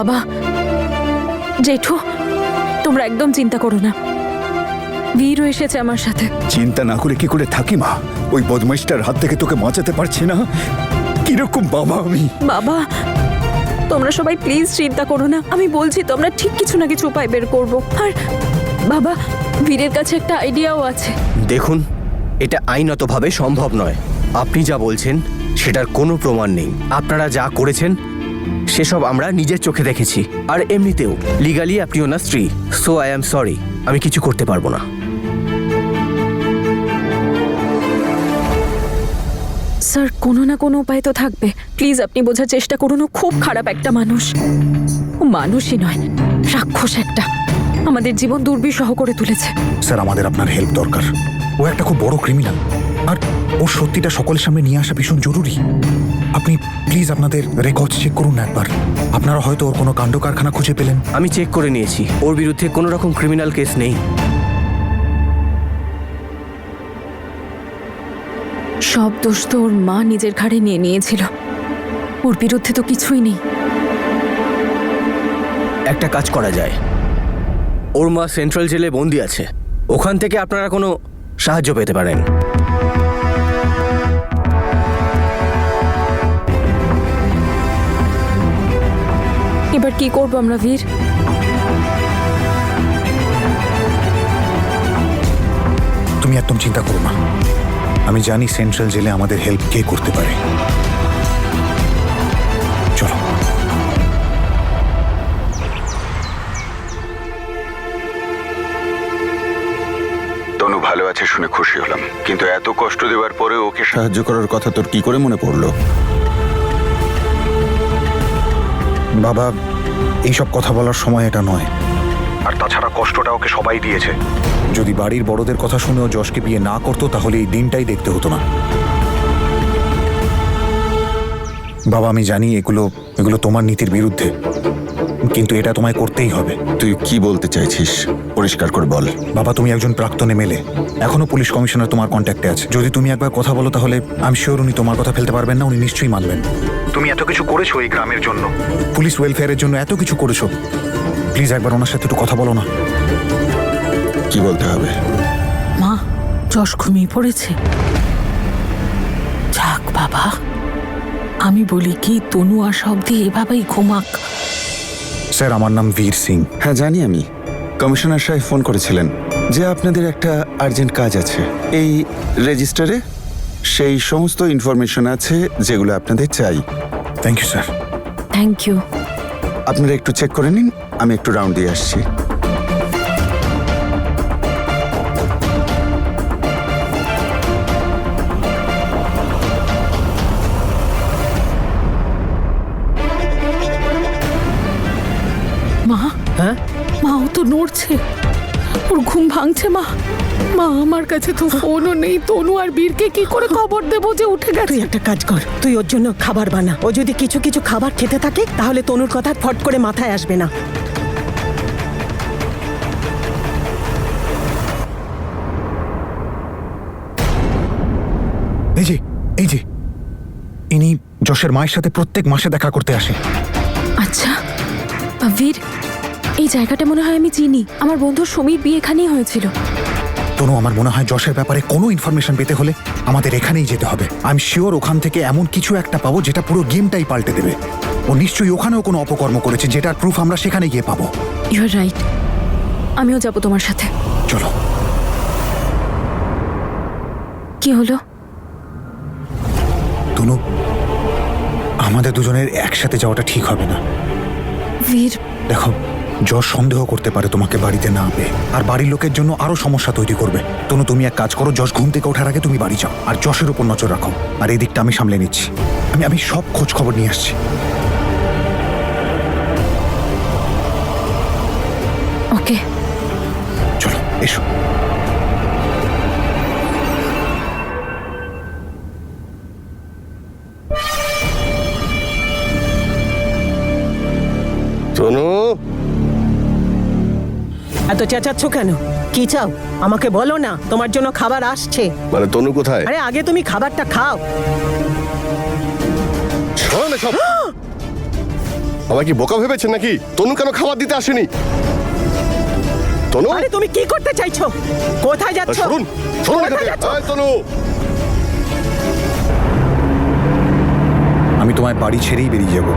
বাবা, জেঠু, তোমরা একদম চিন্তা করো না, বীরও এসেছে আমার সাথে। চিন্তা না করে কি করে থাকি মা? ওই বদমাইশটার হাত থেকে তোকে বাঁচাতে পারছি না। কিরকম বাবা আমি! বাবা, তোমরা সবাই প্লিজ চিন্তা করো না, আমি বলছি তোমরা ঠিক কিছু না কিছু উপায় বের করবো। আর বাবা, বীরের কাছে একটা আইডিয়াও আছে। দেখুন, এটা আইনতভাবে সম্ভব নয়। আপনি যা বলছেন সেটার কোনো প্রমাণ নেই। আপনারা যা করেছেন সেসব আমরা নিজের চোখে দেখেছি। আর এমনিতেও লিগালি আপনি ওনার স্ত্রী। সো আই অ্যাম সরি, আমি কিছু করতে পারবো না। স্যার, কোনো না কোনো উপায় তো থাকবে। প্লিজ আপনি বোঝার চেষ্টা করুন, ও খুব খারাপ একটা মানুষ। ও মানুষই নয়, রাক্ষস একটা। আমাদের জীবন দুর্বিষহ করে তুলেছে। স্যার, আমাদের আপনার হেল্প দরকার। ও একটা খুব বড় ক্রিমিনাল, আর ওর সত্যিটা সকলের সামনে নিয়ে আসা ভীষণ জরুরি। আপনি প্লিজ আপনাদের রেকর্ড চেক করুন না একবার। আপনারা হয়তো ওর কোনো কাণ্ড কারখানা খুঁজে পেলেন। আমি চেক করে নিয়েছি, ওর বিরুদ্ধে কোনো রকম ক্রিমিনাল কেস নেই। সব দোষ তো ওর মা নিজের ঘাড়ে নিয়ে নিয়েছিল। ওর বিরুদ্ধে তো কিছুই নেই। একটা কাজ করা যায়, ওর মা সেন্ট্রাল জেলে বন্দি আছে, ওখান থেকে আপনারা কোনো সাহায্য পেতে পারেন। এবার কি করবো আমরা বীর? তুমি একদম চিন্তা করো না, আমি জানি সেন্ট্রাল জেলে আমাদের হেল্প কে করতে পারে। চলো। তনু ভালো আছে শুনে খুশি হলাম, কিন্তু এত কষ্ট দেওয়ার পরে ওকে সাহায্য করার কথা তোর কি করে মনে পড়লো? বাবা, এইসব কথা বলার সময় এটা নয়। আর তাছাড়া কষ্টটা ওকে সবাই দিয়েছে। যদি বাড়ির বড়দের কথা শুনেও যশকে বিয়ে না করতো তাহলে এই দিনটাই দেখতে হতো না। বাবা, আমি জানি এগুলো তোমার নীতির বিরুদ্ধে, কিন্তু এটা তোমায় করতেই হবে। তুই কি বলতে চাইছিস পরিষ্কার করে বল। বাবা, তুমি একজন প্রাক্তন এমএলএ, এখনো পুলিশ কমিশনার তোমার কন্ট্যাক্টে আছে। যদি তুমি একবার কথা বলো তাহলে আমি শিওর উনি তোমার কথা ফেলতে পারবেন না, উনি নিশ্চয়ই মানবেন। তুমি এত কিছু করেছো এই গ্রামের জন্য, পুলিশ ওয়েলফেয়ারের জন্য এত কিছু করেছো। প্লিজ একবার ওনার সাথে একটু কথা বলো না। কি বলতে হবে? মা, যশ ঘুমিয়ে পড়েছে। যাক বাবা, আমি বলি কি তনু আসা অব্দি এভাবেই ঘুমাক। স্যার, আমার নাম বীর সিং। হ্যাঁ জানি আমি, কমিশনার সাহেব ফোন করেছিলেন যে আপনাদের একটা আর্জেন্ট কাজ আছে। এই রেজিস্টারে সেই সমস্ত ইনফরমেশন আছে যেগুলো আপনাদের চাই। Thank you sir. Thank you. আপনারা একটু চেক করে নিন, আমি একটু রাউন্ড দিয়ে আসছি। মা, হ্যাঁ মা, ও তো নড়ছে, ওর ঘুম ভাঙছে। মা, মা, আমার কাছে তো ফোনও নেই। তনু আর বীরকে কি করে খবর দেবো যে উঠে গেছে? তুই একটা কাজ কর, তুই ওর জন্য খাবার বানা। ও যদি কিছু কিছু খাবার খেতে থাকে তাহলে তনুর কথা ফট করে মাথায় আসবে না। এই যে ইনি যশের মায়ের সাথে প্রত্যেক মাসে দেখা করতে আসে। আচ্ছা বীর, এই জায়গাটা মনে হয় আমি চিনি। আমার বন্ধু সমীর বিয়ে এখানেই হয়েছিল। তনু, আমার মনে হয় যশের ব্যাপারে কোনো ইনফরমেশন পেতে হলে আমাদের এখানেই যেতে হবে। আই এম শিওর ওখান থেকে এমন কিছু একটা পাবো যেটা পুরো গেমটাই পাল্টে দেবে। ও নিশ্চয়ই ওখানেও কোনো অপকর্ম করেছে যেটার প্রুফ আমরা সেখানে গিয়ে পাবো। ইউ আর রাইট, আমিও যাব তোমার সাথে। চলো। কি হলো? তনু, আমাদের দুজনের একসাথে যাওয়াটা ঠিক হবে না। বীর, দেখো, যশ সন্দেহ করতে পারে তোমাকে বাড়িতে না পেয়ে, আর বাড়ির লোকের জন্য আরো সমস্যা তৈরি করবে। তনু, তুমি এক কাজ করো, যশ ঘুম থেকে ওঠার আগে তুমি বাড়ি যাও আর যশের উপর নজর রাখো। আর এই দিকটা আমি সামলে নিচ্ছি। আমি সব খোঁজ খবর নিয়ে আসছি। ওকে, চলো এসো। তনু, এত চেঁচাচ্ছ কেন? কি চাও আমাকে বলো না, তোমার জন্য খাবার আসছে। মানে তনু কোথায়? আরে আগে তুমি খাবারটা খাও। আমায় কি বোকা ভেবেছেন নাকি? তনু কেন খাবার দিতে আসেনি? তনু, আরে তুমি কি করতে চাইছো? কোথায় যাচ্ছ? শুনুন শুনুন এখান কোথায় থেকে। যাচ্ছ? এই তনু, আমি তোমায় বাড়ি ছেড়েই বেরিয়ে যাব।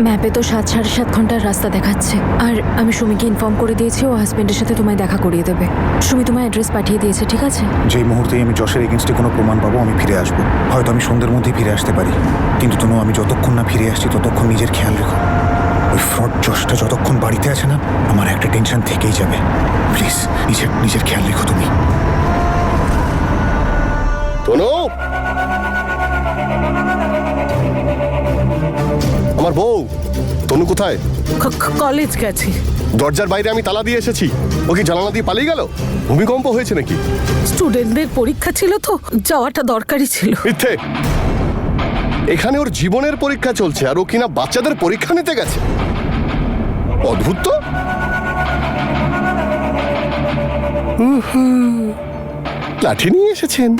ম্যাপে তো 7-7.5 ঘন্টার রাস্তা দেখাচ্ছে। আর আমি সুমিকে ইনফর্ম করে দিয়েছি ও হাজবেন্ডের সাথে তোমায় দেখা করিয়ে দেবে। সুমি তোমায় অ্যাড্রেস পাঠিয়ে দিয়েছে, ঠিক আছে? যেই মুহূর্তেই আমি যশের এগেনস্টে কোনো প্রমাণ পাবো আমি ফিরে আসবো। হয়তো আমি সন্ধ্যের মধ্যেই ফিরে আসতে পারি, কিন্তু তনু আমি যতক্ষণ না ফিরে আসছি ততক্ষণ নিজের খেয়াল রেখো। ওই ফ্রড যশটা যতক্ষণ বাড়িতে আছে না, আমার একটা টেনশন থেকেই যাবে। প্লিজ নিজের খেয়াল রেখো তুমি। তনু, আমার বউ তনু কোথায়? কলেজ গেছে। দরজার বাইরে আমি তালা দিয়ে এসেছি, ও কি জানালা দিয়ে পালিয়ে গেল? ভূমিকম্প হয়েছে নাকি? স্টুডেন্টদের পরীক্ষা ছিল তো, যাওয়াটা দরকারি ছিল। মিথ্যে। এখানে ওর জীবনের পরীক্ষা চলছে আর ও কিনা বাচ্চাদের পরীক্ষা নিতে গেছে। অদ্ভুত তো। লাঠি নিয়ে এসেছেন।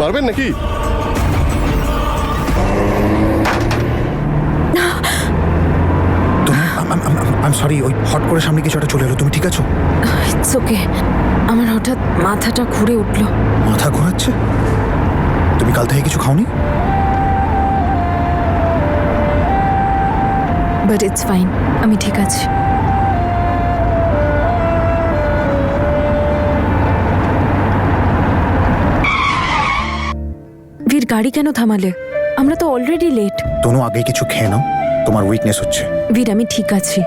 মারবেন নাকি? আই সরি, ওই হট করে সামনে কিছু একটা চলে এলো। তুমি ঠিক আছো? It's okay. আমার হঠাৎ মাথাটা ঘুরে উঠলো। মাথা ঘোরাচ্ছে? তুমি কাল থেকে কিছু খাওনি? বাট ইটস ফাইন, আমি ঠিক আছি। বীর, গাড়ি কেন থামালে? আমরা তো অলরেডি লেট। তনু, আগে কিছু খেয়ে নাও, তোমার উইকনেস হচ্ছে। বীর, আমি ঠিক আছি।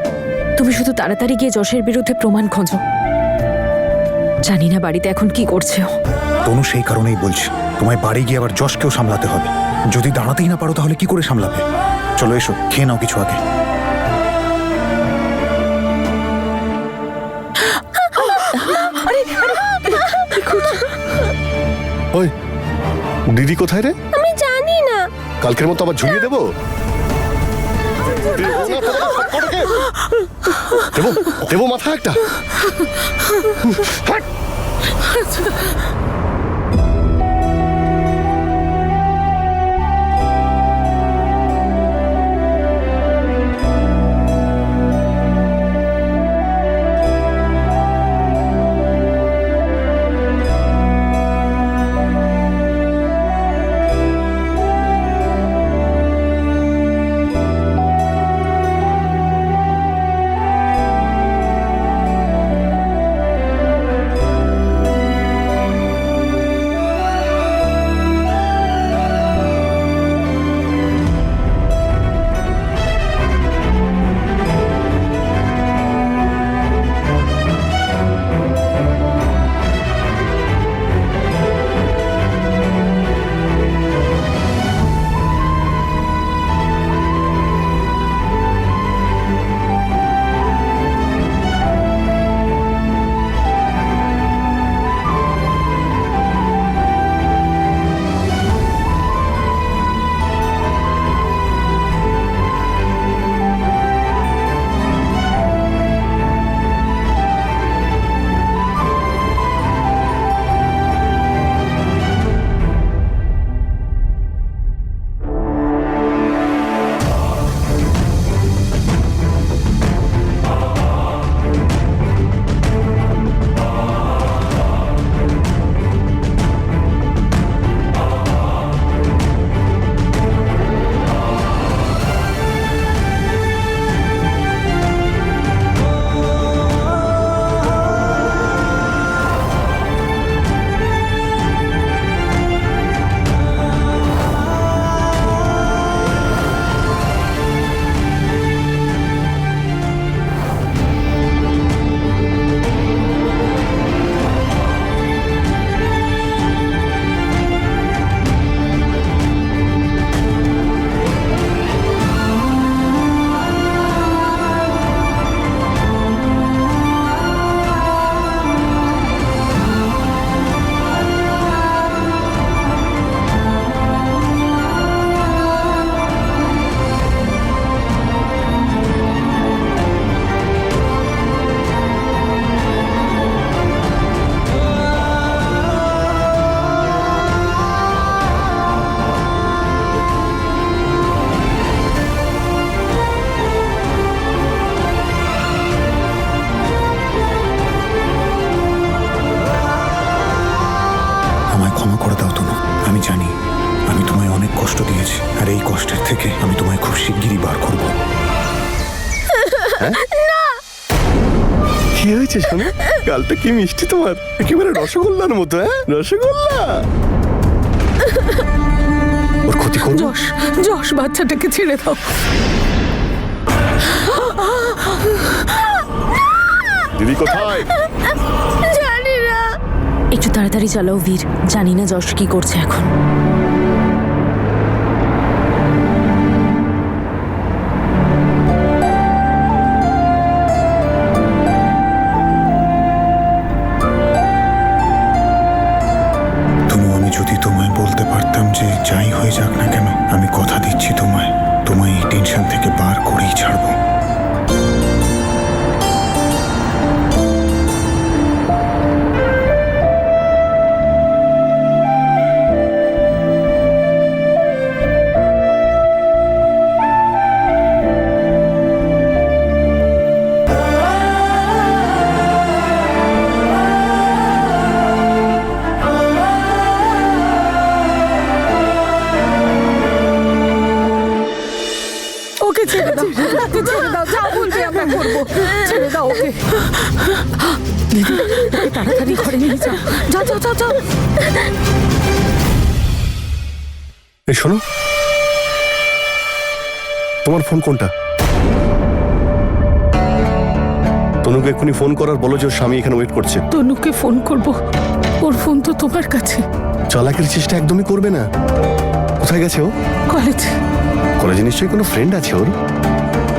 তুমি শুধু তাড়াতাড়ি গিয়ে যশের বিরুদ্ধে প্রমাণ খোঁজো। জানি না বাড়িতে এখন কি করছে ও। তনু, সেই কারণেই বলছি তোমায় বাড়ি গিয়ে আবার যশকেও সামলাতে হবে। যদি দাঁড়াতেই না পারো তাহলে কি করে সামলাবে? চলো এসো, খেয়ে নাও কিছু আগে। ওই দিদি কোথায় রে? আমি জানি না। কালকের মতো আবার ঝুলিয়ে দেবো? দেবো দেবো মাথা একটা। আর এই কষ্টের থেকে আমি তোমায় খুব শিগগিরই বার করব। কি হয়েছে শোনো, গালটা কি মিষ্টি তোমার, একেবারে রসগোল্লার মতো। হ্যাঁ, রসগোল্লা। ওর ক্ষতি করবো? যশ, যশ, বাচ্চাটাকে ছেড়ে দাও। দিদি কোথায়? একটু তাড়াতাড়ি চালাও বীর, জানি না যশ কি করছে এখন। তনু, আমি যদি তোমায় বলতে পারতাম যে যাই হয়ে যাক না কেন, আমি কথা দিচ্ছি তোমায় এই টেনশন থেকে বার করেই ছাড়বো। ওকে ছেড়ে দাও, ওকে ছেড়ে দাও, যা বলবে আমরা করবো। ছেড়ে দাও ওকে। দিদি, ওকে তাড়াতাড়ি ঘরে নিয়ে যাও। যাও যাও যাও যাও। এই শোনো, তোমার ফোন কোনটা? তনুকে এক্ষুনি ফোন করার বলো যে ওর স্বামী এখানে ওয়েট করছে। তনুকে ফোন করব, ওর ফোন তো তোমার কাছে। চালাকের চেষ্টা একদমই করবে না। কোথায় গেছে ও? কলেজে। কলেজে নিশ্চয়ই কোনো ফ্রেন্ড আছে ওর,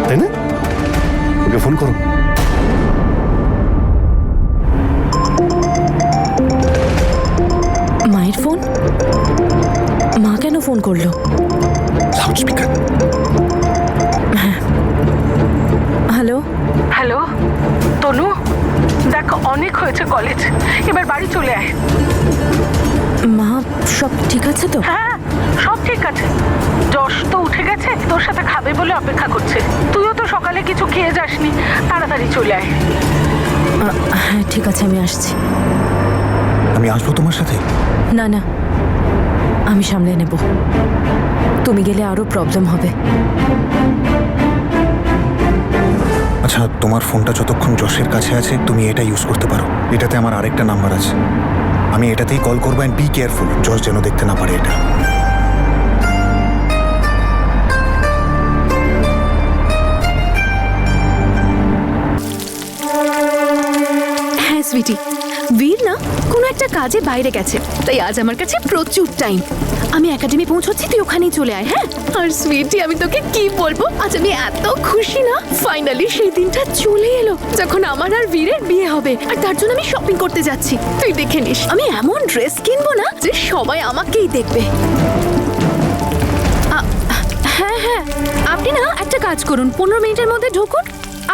তাই না? ওকে ফোন করো। মায়ের ফোন? মা কেন ফোন করলো? Loud speaker. হ্যালো, হ্যালো তনু, দেখ অনেক হয়েছে কলেজ, এবার বাড়ি চলে আয়। মা সব ঠিক আছে তো? হ্যাঁ, সব ঠিক আছে। যশ তো উঠে গেছে, তোর সাথে খাবে বলে অপেক্ষা করছে। তুইও তো সকালে কিছু খেয়ে যাসনি, তাড়াতাড়ি চলে আয়। হ্যাঁ ঠিক আছে, আমি আসছি। আমি আসবো তোমার সাথে? না না, আমি সামলে নেব। তুমি গেলে আরো প্রবলেম হবে। আচ্ছা, তোমার ফোনটা যতক্ষণ যশের কাছে আছে তুমি এটা ইউজ করতে পারো। এটাতে আমার আরেকটা নাম্বার আছে, আমি এটাতেই কল করবো। অ্যান্ড বি কেয়ারফুল, যশ যেন দেখতে না পারে এটা। হ্যাঁ সুইটি, বীর না কোনো একটা কাজে বাইরে গেছে, তাই আজ আমার কাছে প্রচুর টাইম। আমি একাডেমি পৌঁছচ্ছি, তুই ওখানেই চলে আয়। হ্যাঁ, আর সুইটি আমি তোকে কি বলবো, আজ আমি এত খুশি না। ফাইনালি সেই দিনটা চলে এলো যখন আমার আর বীরের বিয়ে হবে, আর তার জন্য আমি শপিং করতে যাচ্ছি। তুই দেখে নিস, আমি এমন ড্রেস কিনবো না যে সবাই আমাকেই দেখবে। হ্যাঁ হ্যাঁ, আপনি না একটা কাজ করুন, 15 মিনিটের মধ্যে ঢুকুন,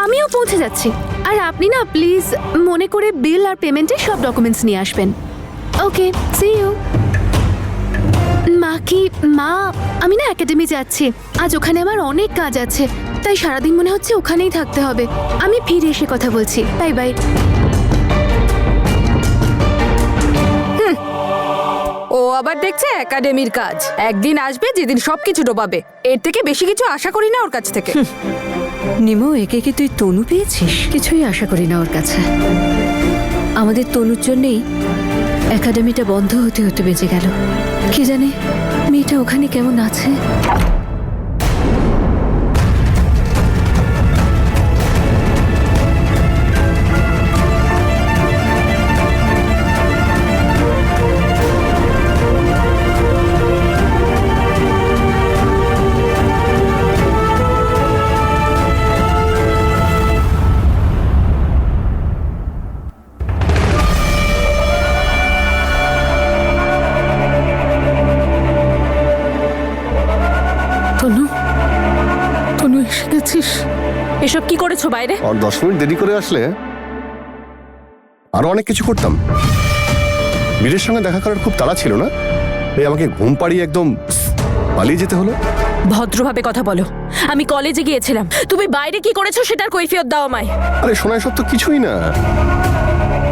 আমিও পৌঁছে যাচ্ছি। আর আপনি না প্লিজ মনে করে বিল আর পেমেন্টের সব ডকুমেন্টস নিয়ে আসবেন। ওকে, সি ইউ। মা, আমি না একাডেমি যাচ্ছি, আজ ওখানে আমার অনেক কাজ আছে, তাই সারাদিন মনে হচ্ছে ওখানেই থাকতে হবে। আমি ফিরে এসে কথা বলছি, বাই বাই। ও আবার দেখছে একাডেমির কাজ, একদিন আসবে যেদিন সবকিছু ডোবাবে। এর থেকে বেশি কিছু আশা করি না ওর কাছ থেকে। নিমো, একে কি তুই তনু পেয়েছিস? কিছুই আশা করি না ওর কাছে। আমাদের তনুর জন্যেই একাডেমিটা বন্ধ হতে হতে বেঁচে গেল। কি জানে মেয়েটা ওখানে কেমন আছে। তনু, তনু এসে গেছিস? এসব কি করেছো বাইরে? আর 10 মিনিট দেরি করে আসলে আরো অনেক কিছু করতাম। বীরের সঙ্গে দেখা করার খুব তাড়া ছিল না, এই আমাকে ঘুম পাড়িয়ে একদম পালিয়ে যেতে হলো। ভদ্রভাবে কথা বলো। আমি কলেজে গিয়েছিলাম, তুমি বাইরে কি করেছো সেটার কৈফিয়ত দাও আমায়। আরে শোনা, সব তো কিছুই না।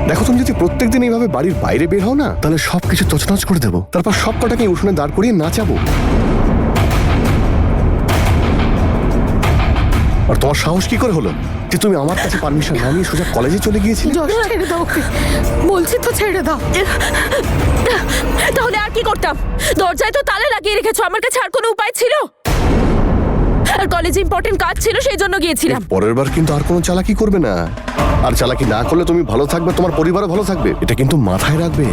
দেখো, তুমি যদি প্রত্যেকদিন এইভাবে বাড়ির বাইরে বের হও না, তাহলে সবকিছু তছনছ করে দেবো। তারপর সব কটাকে উঠোনে দাঁড় করিয়ে নাচাবো। আর তোমার সাহস কি করে হলো যে তুমি আমার কাছে পারমিশন না নিয়ে সোজা কলেজে চলে গিয়েছিলে? যশ, ছেড়ে দাও ওকে, বলছি তো ছেড়ে দাও। তাহলে আর কি করতাম? দরজায় তো তালা লাগিয়ে রেখেছো, আমার কাছে আর কোনো উপায় ছিল? আর কলেজে ইম্পর্টেন্ট কাজ ছিল, সেই জন্য গিয়েছিলাম। পরের বার কিন্তু আর কোনো চালাকি করবে না। আর চালাকি না করলে তুমি ভালো থাকবে, তোমার পরিবারও ভালো থাকবে, এটা কিন্তু মাথায় রাখবে।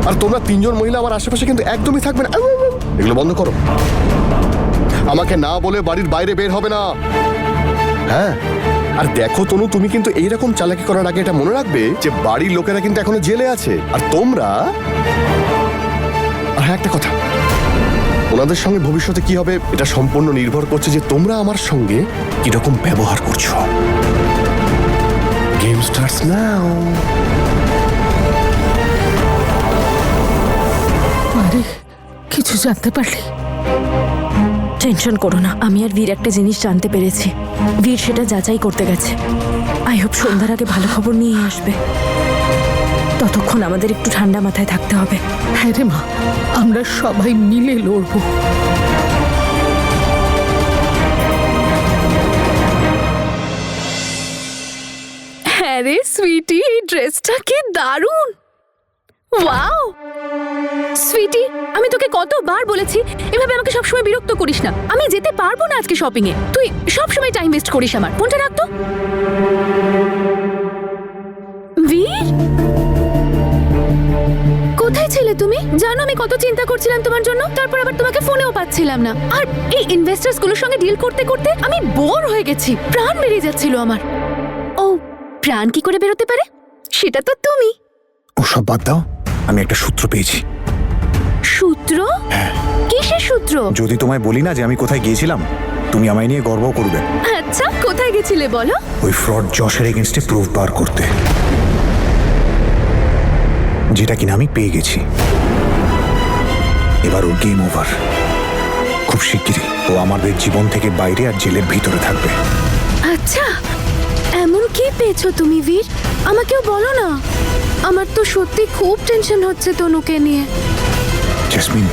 আর তোমরা তিনজন মহিলা আমার আশেপাশে কিন্তু একদমই থাকবে না। এগুলো বন্ধ করো। আমাকে না বলে বাড়ির বাইরে বের হবে না। হ্যাঁ, আর দেখো তনু, তুমি কিন্তু এইরকম চালাকি করার আগে এটা মনে রাখবে যে বাড়ির লোকেরা কিন্তু এখনো জেলে আছে। আর তোমরা, আর হ্যাঁ, একটা কথা, ওনাদের সঙ্গে ভবিষ্যতে কি হবে এটা সম্পূর্ণ নির্ভর করছে যে তোমরা আমার সঙ্গে কিরকম ব্যবহার করছো। Game starts now. আরে, কিছু জানতে পারলি? টেনশন করো না, আমি আর বীর একটা জিনিস জানতে পেরেছি। বীর সেটা যাচাই করতে গেছে। আই হোপ সন্ধ্যার আগে ভালো খবর নিয়ে আসবে। ততক্ষণ আমাদের একটু ঠান্ডা মাথায় থাকতে হবে। হ্যাঁ রে মা, আমরা সবাই মিলে লড়বো। হ্যাঁ রে সুইটি, এই ড্রেসটা কি দারুণ! ওয়াও সুইটি, আমি তোকে কতবার বলেছি এভাবে আমাকে সবসময় বিরক্ত করিস না। আমি যেতে পারবো না আজকে শপিং এ, তুই সবসময় টাইম ওয়েস্ট করিস আমার। ফোনটা রাখ তো। বীর, কোথায় ছিলে তুমি? জানো আমি কত চিন্তা করছিলাম তোমার জন্য, তারপর আবার তোমাকে ফোনেও পাচ্ছিলাম না। আর এই ইনভেস্টার্স গুলোর সঙ্গে ডিল করতে করতে আমি বোর হয়ে গেছি, প্রাণ বেরিয়ে যাচ্ছিল আমার। ও, প্রাণ কি করে বেরোতে পারে? সেটা তো তুমি। ওসব বাদ দাও, আমি একটা সূত্র পেয়েছি। সূত্র? কিসের সূত্র? যদি তোমায় বলি না যে আমি কোথায় গিয়েছিলাম, তুমি আমায় নিয়ে গর্ব করবে। আচ্ছা, কোথায় গেছিলে বলো? ওই ফ্রড যশের এগেনস্টে প্রুফ বার করতে, যেটা কিনা আমি পেয়ে গেছি। এবার ওর গেম ওভার। খুব শিগগিরই ও আমাদের জীবন থেকে বাইরে আর জেলের ভিতরে থাকবে। আচ্ছা, এমন কি পেয়েছো তুমি বীর? আমাকেও বলো না। আমার তো সত্যি খুব টেনশন হচ্ছে তনুকে নিয়ে। জেসমিন,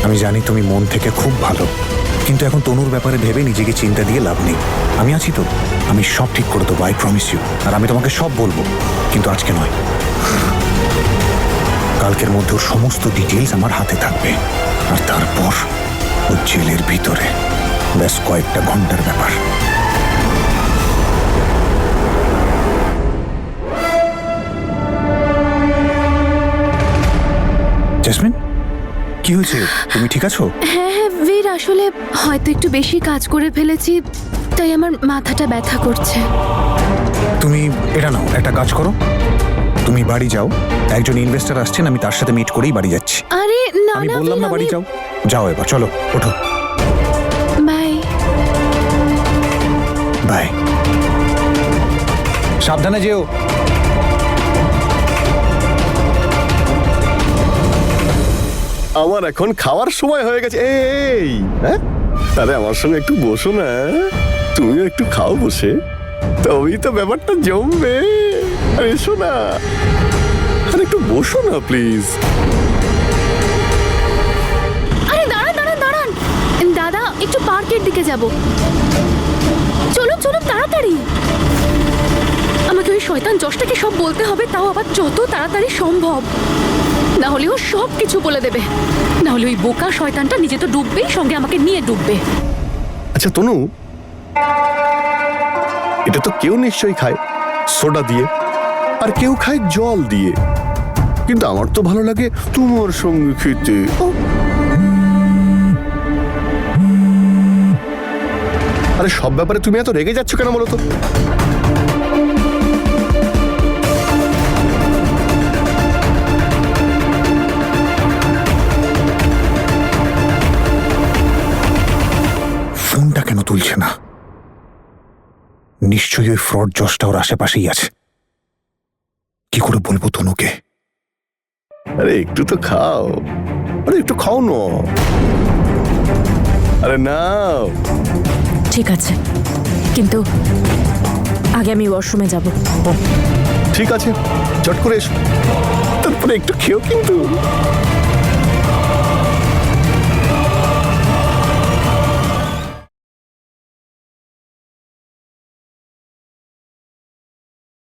আমি জানি তুমি মন থেকে খুব ভালো, কিন্তু এখন তনুর ব্যাপারে ভেবে নিজেকে চিন্তা দিয়ে লাভ নেই। আমি আছি তো, আমি সব ঠিক করে দেবো, আই প্রমিস ইউ। আর আমি তোমাকে সব বলবো, কিন্তু আজকে নয়, কালকের মধ্যে ওর সমস্ত ডিটেলস আমার হাতে থাকবে। আর তারপর ও জেলের ভিতরে, ব্যাস কয়েকটা ঘন্টার ব্যাপার। জেসমিন, কি হয়েছে? তুমি ঠিক আছো? হ্যাঁ হ্যাঁ বীর, আসলে হয়তো একটু বেশি কাজ করে ফেলেছি, তাই আমার মাথাটা ব্যথা করছে। তুমি এটা নাও, একটা কাজ করো, তুমি বাড়ি যাও। একজন ইনভেস্টর আসছেন, আমি তার সাথে মিট করেই বাড়ি যাচ্ছি। আরে না আমি না বললাম না বীর, বাড়ি আমি- যাও। যাও এবার, চলো ওঠো। বাই। বাই। সাবধানে যেও। আমার এখন খাওয়ার সময় হয়ে গেছে। এই, হ্যাঁ, তাহলে আমার সঙ্গে একটু বসো না, তুমিও একটু খাও বসে, তবেই তো ব্যাপারটা জমবে। আর এসো না, আর একটু বসো না প্লিজ। আরে দাঁড়ান দাঁড়ান দাঁড়ান, দাদা একটু পার্কের দিকে যাব। চলুন চলুন তাড়াতাড়ি। আমাকে ওই শয়তান যশটাকে সব বলতে হবে, তাও আবার যত তাড়াতাড়ি সম্ভব। না হলে ও সব কিছু বলে দেবে, না হলে ওই বোকা শয়তানটা নিজে তো ডুববেই, সঙ্গে আমাকে নিয়ে ডুববে। আচ্ছা তনু, এটা তো কেউ নিশ্চয়ই খায় সোডা দিয়ে, আর কেউ খায় জল দিয়ে, কিন্তু আমার তো ভালো লাগে তোমার সঙ্গে খেতে। আরে সব ব্যাপারে তুমি এত রেগে যাচ্ছ কেন বলো তো? ফোনটা কেন তুলছে না? নিশ্চয়ই ওই ফ্রড জশটা ওর আশেপাশেই আছে। কি করে বলবো তনুকে? আরে একটু তো খাও, আরে একটু খাও না। আরে নাও। ঠিক আছে, কিন্তু আগে আমি ওয়াশরুমে যাব। ঠিক আছে, চট করে এসো, তারপরে একটু খেও কিন্তু।